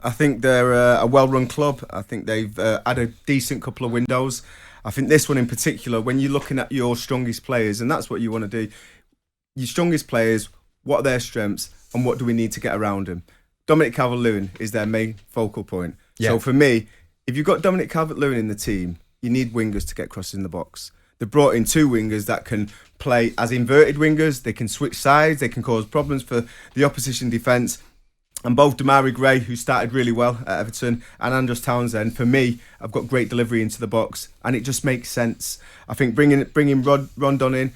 I think they're a well-run club. I think they've had a decent couple of windows. I think this one in particular, when you're looking at your strongest players, and that's what you want to do, your strongest players, what are their strengths, and what do we need to get around them? Dominic Calvert-Lewin is their main focal point. Yeah. So for me, if you've got Dominic Calvert-Lewin in the team, you need wingers to get crosses in the box. They brought in two wingers that can play as inverted wingers. They can switch sides. They can cause problems for the opposition defence. And both Damari Gray, who started really well at Everton, and Andros Townsend, for me, have got great delivery into the box, and it just makes sense. I think bringing Rondon in,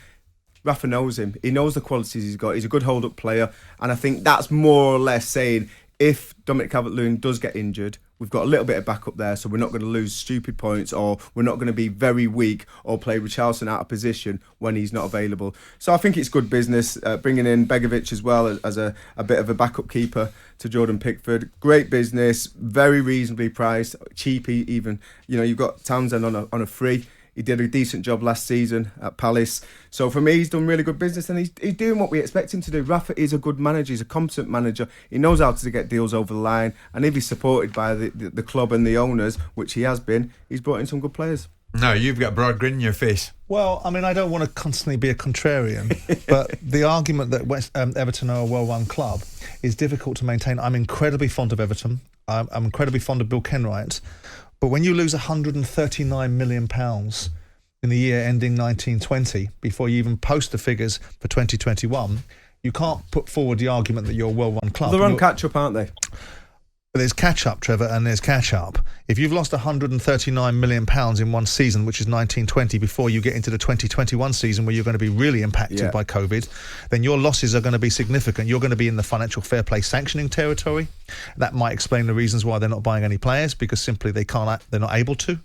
Rafa knows him. He knows the qualities he's got. He's a good hold-up player, and I think that's more or less saying if Dominic Calvert-Lewin does get injured, we've got a little bit of backup there, so we're not going to lose stupid points, or we're not going to be very weak or play Richarlison out of position when he's not available. So I think it's good business. Bringing in Begovic as well as a bit of a backup keeper to Jordan Pickford. Great business, very reasonably priced, cheap even. You know, you've got Townsend on a free. He did a decent job last season at Palace. So for me, he's done really good business, and he's doing what we expect him to do. Rafa is a good manager. He's a competent manager. He knows how to get deals over the line. And if he's supported by the club and the owners, which he has been, he's brought in some good players. No, you've got a broad grin in your face. Well, I mean, I don't want to constantly be a contrarian, but the argument that Everton are a well-run club is difficult to maintain. I'm incredibly fond of Everton. I'm incredibly fond of Bill Kenwright. But when you lose £139 million in the year ending 1920, before you even post the figures for 2021, you can't put forward the argument that you're a well-run club. They're on catch-up, aren't they? But there's catch-up, Trevor, and there's catch-up. If you've lost £139 million in one season, which is 1920, before you get into the 2021 season where you're going to be really impacted by COVID, then your losses are going to be significant. You're going to be in the financial fair play sanctioning territory. That might explain the reasons why they're not buying any players, because simply they're not able to.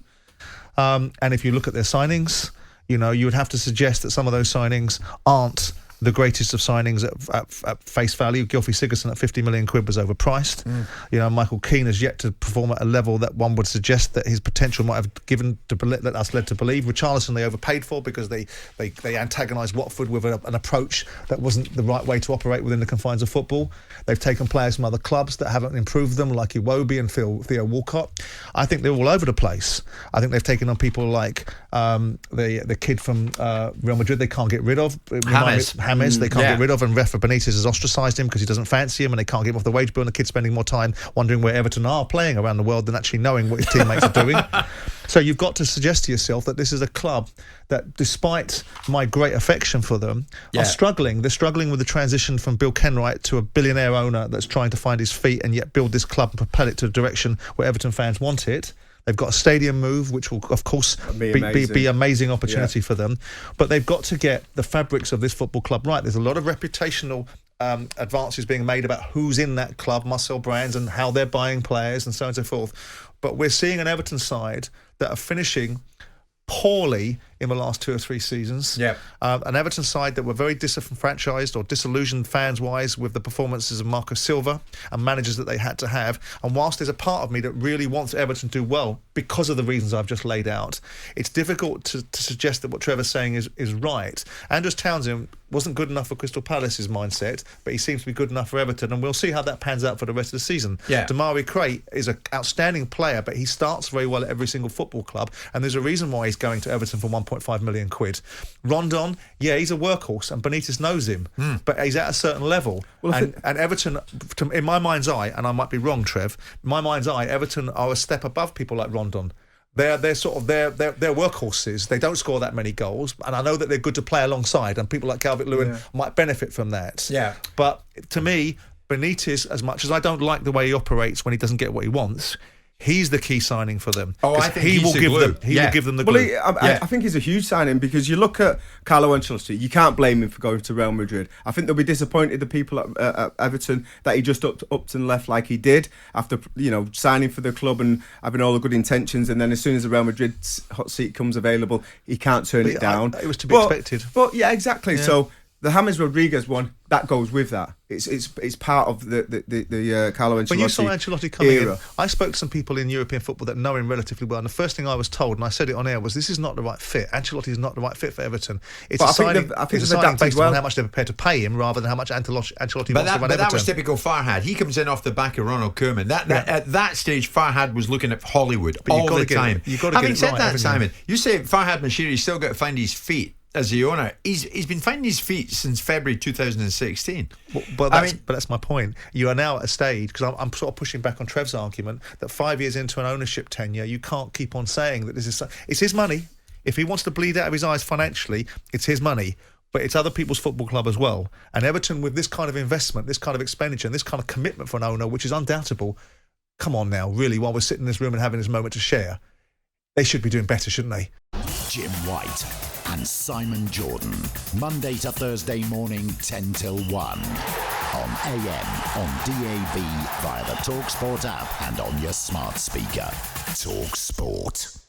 And if you look at their signings, you know, you would have to suggest that some of those signings aren't the greatest of signings at face value. Gylfi Sigurdsson at 50 million quid was overpriced. You know, Michael Keane has yet to perform at a level that one would suggest that his potential might have led to believe. Richarlison they overpaid for because they antagonised Watford with an approach that wasn't the right way to operate within the confines of football. They've taken players from other clubs that haven't improved them, like Iwobi and Theo Walcott. I think they're all over the place. I think they've taken on people like the kid from Real Madrid they can't get rid of. James they can't get rid of, and Rafa Benitez has ostracised him because he doesn't fancy him, and they can't get him off the wage bill, and the kid's spending more time wondering where Everton are playing around the world than actually knowing what his teammates are doing. So you've got to suggest to yourself that this is a club that, despite my great affection for them, are struggling. They're struggling with the transition from Bill Kenwright to a billionaire owner that's trying to find his feet and yet build this club and propel it to a direction where Everton fans want it. They've got a stadium move, which will, of course, be amazing opportunity for them. But they've got to get the fabrics of this football club right. There's a lot of reputational advances being made about who's in that club, Marcel Brands, and how they're buying players and so on and so forth. But we're seeing an Everton side that are finishing poorly in the last 2 or 3 seasons. An Everton side that were very disenfranchised or disillusioned fans-wise with the performances of Marco Silva and managers that they had to have. And whilst there's a part of me that really wants Everton to do well because of the reasons I've just laid out, it's difficult to suggest that what Trevor's saying is right. Andros Townsend wasn't good enough for Crystal Palace's mindset, but he seems to be good enough for Everton, and we'll see how that pans out for the rest of the season. Damari Gray is an outstanding player, but he starts very well at every single football club, and there's a reason why he's going to Everton for 1.5 million quid. Rondon, he's a workhorse, and Benitez knows him, but he's at a certain level. And Everton, in my mind's eye, and I might be wrong, Trev, in my mind's eye, Everton are a step above people like Rondon. They're workhorses. They don't score that many goals, and I know that they're good to play alongside, and people like Calvert-Lewin might benefit from that. But to me, Benitez, as much as I don't like the way he operates when he doesn't get what he wants, he's the key signing for them. I think he will give them the glue. I think he's a huge signing, because you look at Carlo Ancelotti, you can't blame him for going to Real Madrid. I think they'll be disappointed, the people at Everton, that he just upped and left like he did after signing for the club and having all the good intentions, and then as soon as the Real Madrid hot seat comes available, he can't turn it down. It was to be expected. But exactly. So the James Rodriguez one, that goes with that. It's part of the Carlo Ancelotti When you saw Ancelotti coming era. in, I spoke to some people in European football that know him relatively well, and the first thing I was told, and I said it on air, was this is not the right fit. Ancelotti is not the right fit for Everton. It's But a I think signing, they've it's a signing based well. on how much they're prepared to pay him, rather than how much Ancelotti wants to run But Everton. that was typical Farhad. He comes in off the back of Ronald Koeman. At that stage, Farhad was looking at Hollywood all the time. Having said that, Simon, you say Farhad Moshiri's still got to find his feet as the owner. He's been finding his feet since February 2016. But that's my point. You are now at a stage, because I'm sort of pushing back on Trev's argument, that 5 years into an ownership tenure, you can't keep on saying that it's his money. If he wants to bleed out of his eyes financially, it's his money. But it's other people's football club as well. And Everton, with this kind of investment, this kind of expenditure, and this kind of commitment for an owner, which is undoubtable, come on now, really, while we're sitting in this room and having this moment to share, they should be doing better, shouldn't they? Jim White and Simon Jordan, Monday to Thursday morning, 10 till 1. On AM, on DAB, via the talkSPORT app and on your smart speaker. talkSPORT.